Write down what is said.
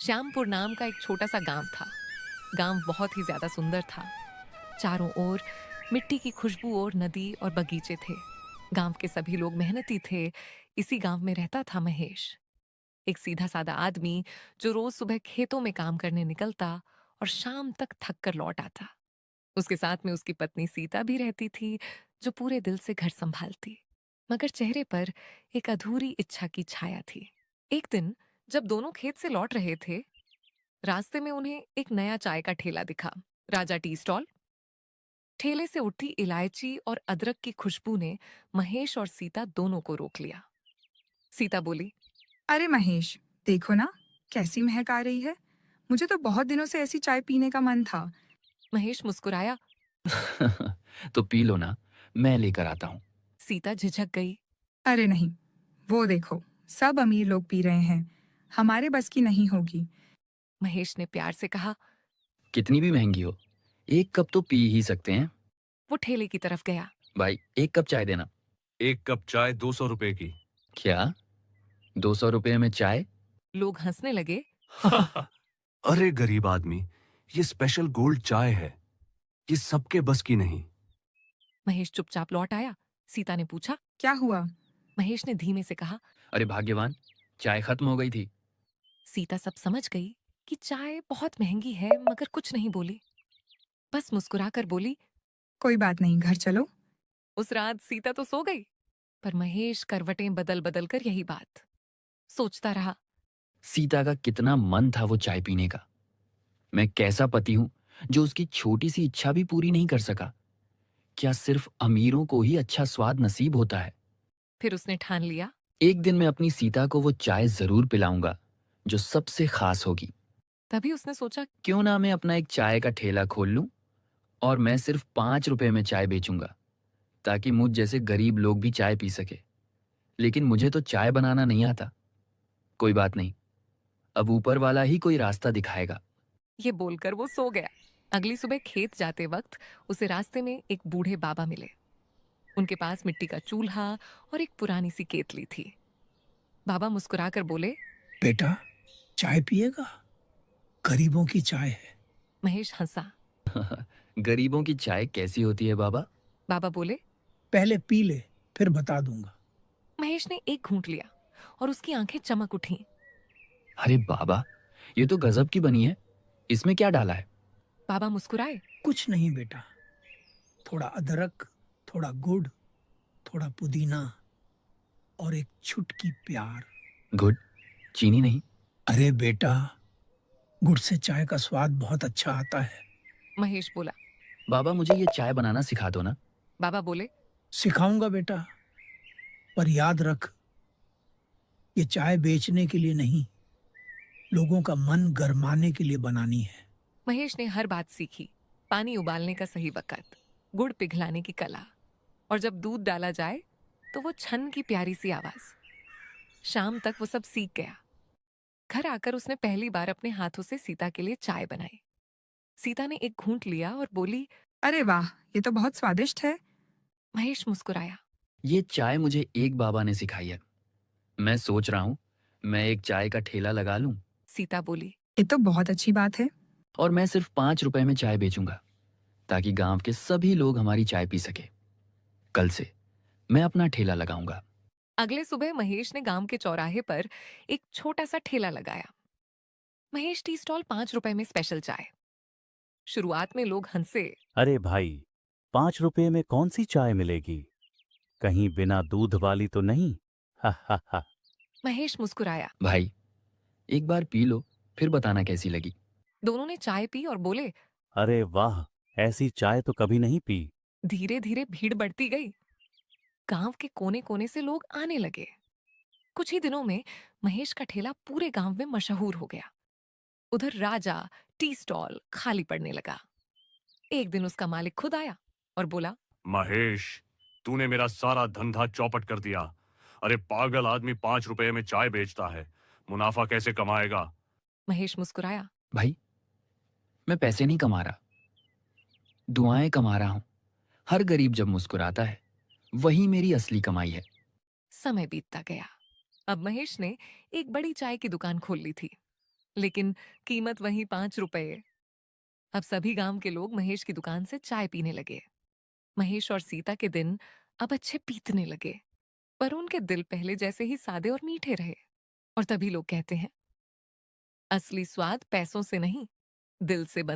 श्यामपुर नाम का एक छोटा सा गांव था। गांव बहुत ही ज्यादा सुंदर था। चारों ओर मिट्टी की खुशबू और नदी और बगीचे थे। गांव के सभी लोग मेहनती थे। इसी गांव में रहता था महेश, एक सीधा सादा आदमी जो रोज सुबह खेतों में काम करने निकलता और शाम तक थक कर लौट आता। उसके साथ में उसकी पत्नी सीता भी रहती थी, जो पूरे दिल से घर संभालती, मगर चेहरे पर एक अधूरी इच्छा की छाया थी। एक दिन जब दोनों खेत से लौट रहे थे, रास्ते में उन्हें एक नया चाय का ठेला दिखा। राजा टी स्टॉल। ठेले से उठती इलायची और अदरक की खुशबू ने महेश और सीता दोनों को रोक लिया। सीता बोली, अरे महेश, देखो ना, कैसी महक आ रही है। मुझे तो बहुत दिनों से ऐसी चाय पीने का मन था। महेश मुस्कुराया। तो पी लो ना, मैं लेकर आता हूँ। सीता झिझक गई। अरे नहीं, वो देखो, सब अमीर लोग पी रहे हैं। हमारे बस की नहीं होगी। महेश ने प्यार से कहा। कितनी भी महंगी हो, एक कप तो पी ही सकते हैं। वो ठेले की तरफ गया। भाई, एक कप चाय देना। एक कप चाय 200 रुपए की। क्या? 200 रुपये में चाय? लोग हंसने लगे। अरे गरीब आदमी, ये स्पेशल गोल्ड चाय है, ये सबके बस की नहीं। महेश चुपचाप लौट आया। सीता ने पूछा। क्या हुआ? महेश ने धीमे से कहा। अरे भाग्यवान, चाय खत्म हो गई थी। सीता सब समझ गई कि चाय बहुत महंगी है, मगर कुछ नहीं बोली। बस मुस्कुराकर बोली। कोई बात नहीं, घर चलो। उस रात सीता तो सो गई, पर महेश करवटें बदल बदल कर यही बात सोचता रहा। सीता का कितना मन था वो चाय पीने का। मैं कैसा पति हूँ जो उसकी छोटी सी इच्छा भी पूरी नहीं कर सका। क्या सिर्फ अमीरों को ही अच्छा स्वाद नसीब होता है? फिर उसने ठान लिया। एक दिन मैं अपनी सीता को वो चाय जरूर पिलाऊंगा जो सबसे खास होगी। तभी उसने सोचा। क्यों ना मैं अपना एक चाय का ठेला खोल लूं और मैं सिर्फ 5 रुपए में चाय बेचूंगा, ताकि मुझ जैसे गरीब लोग भी चाय पी सके। लेकिन मुझे तो चाय बनाना नहीं आता। कोई बात नहीं, अब ऊपर वाला ही कोई रास्ता दिखाएगा। ये बोलकर वो सो गया। अगली सुबह खेत जाते वक्त उसे रास्ते में एक बूढ़े बाबा मिले। उनके पास मिट्टी का चूल्हा और एक पुरानी सी केतली थी। बाबा मुस्कुराकर बोले। बेटा, चाय पिएगा? गरीबों की चाय है। महेश हंसा। गरीबों की चाय कैसी होती है बाबा? बाबा बोले। पहले पी ले, फिर बता दूंगा। महेश ने एक घूंट लिया और उसकी आंखें चमक उठी। अरे बाबा, ये तो गजब की बनी है। इसमें क्या डाला है? बाबा मुस्कुराए। कुछ नहीं बेटा, थोड़ा अदरक, थोड़ा गुड़, थोड़ा पुदीना और एक चुटकी प्यार। गुड? चीनी नहीं? अरे बेटा, गुड़ से चाय का स्वाद बहुत अच्छा आता है। महेश बोला। बाबा, मुझे ये चाय बनाना सिखा दो ना। बाबा बोले। सिखाऊंगा बेटा, पर याद रख, ये चाय बेचने के लिए नहीं, लोगों का मन गरमाने के लिए बनानी है। महेश ने हर बात सीखी। पानी उबालने का सही वक़्त, गुड़ पिघलाने की कला, और जब दूध डाला जाए तो वो छन की प्यारी सी आवाज। शाम तक वो सब सीख गया। घर आकर उसने पहली बार अपने हाथों से सीता के लिए चाय बनाई। सीता ने एक घूंट लिया और बोली। अरे वाह, ये तो बहुत स्वादिष्ट है। महेश मुस्कुराया। ये चाय मुझे एक बाबा ने सिखाई है। मैं सोच रहा हूँ मैं एक चाय का ठेला लगा लूं सीता बोली। ये तो बहुत अच्छी बात है। और मैं सिर्फ 5 रुपए में चाय बेचूंगा, ताकि गांव के सभी लोग हमारी चाय पी सके। कल से मैं अपना ठेला लगाऊंगा। अगले सुबह महेश ने गांव के चौराहे पर एक छोटा सा ठेला लगाया। महेश टी स्टॉल 5 रुपए में स्पेशल चाय। शुरुआत में लोग हंसे। अरे भाई, 5 रुपए में कौन सी चाय मिलेगी? कहीं बिना दूध वाली तो नहीं? हा हा हा। महेश मुस्कुराया। भाई, एक बार पी लो, फिर बताना कैसी लगी। दोनों ने चाय पी और बोले। अरे वाह, ऐसी चाय तो कभी नहीं पी। धीरे धीरे भीड़ बढ़ती गई। गांव के कोने कोने से लोग आने लगे। कुछ ही दिनों में महेश का ठेला पूरे गांव में मशहूर हो गया। उधर राजा टी स्टॉल खाली पड़ने लगा। एक दिन उसका मालिक खुद आया और बोला। महेश, तूने मेरा सारा धंधा चौपट कर दिया। अरे पागल आदमी 5 रुपए में चाय बेचता है, मुनाफा कैसे कमाएगा? महेश मुस्कुराया। भाई, मैं पैसे नहीं कमा रहा, दुआएं कमा रहा हूं। हर गरीब जब मुस्कुराता है, वही मेरी असली कमाई है। समय बीतता गया। अब महेश ने एक बड़ी चाय की दुकान खोल ली थी। लेकिन कीमत वही 5 रुपए। अब सभी गांव के लोग महेश की दुकान से चाय पीने लगे। महेश और सीता के दिन अब अच्छे बीतने लगे, पर उनके दिल पहले जैसे ही सादे और मीठे रहे। और तभी लोग कहते हैं, असली स्वाद पैसों से नहीं, दिल से बनता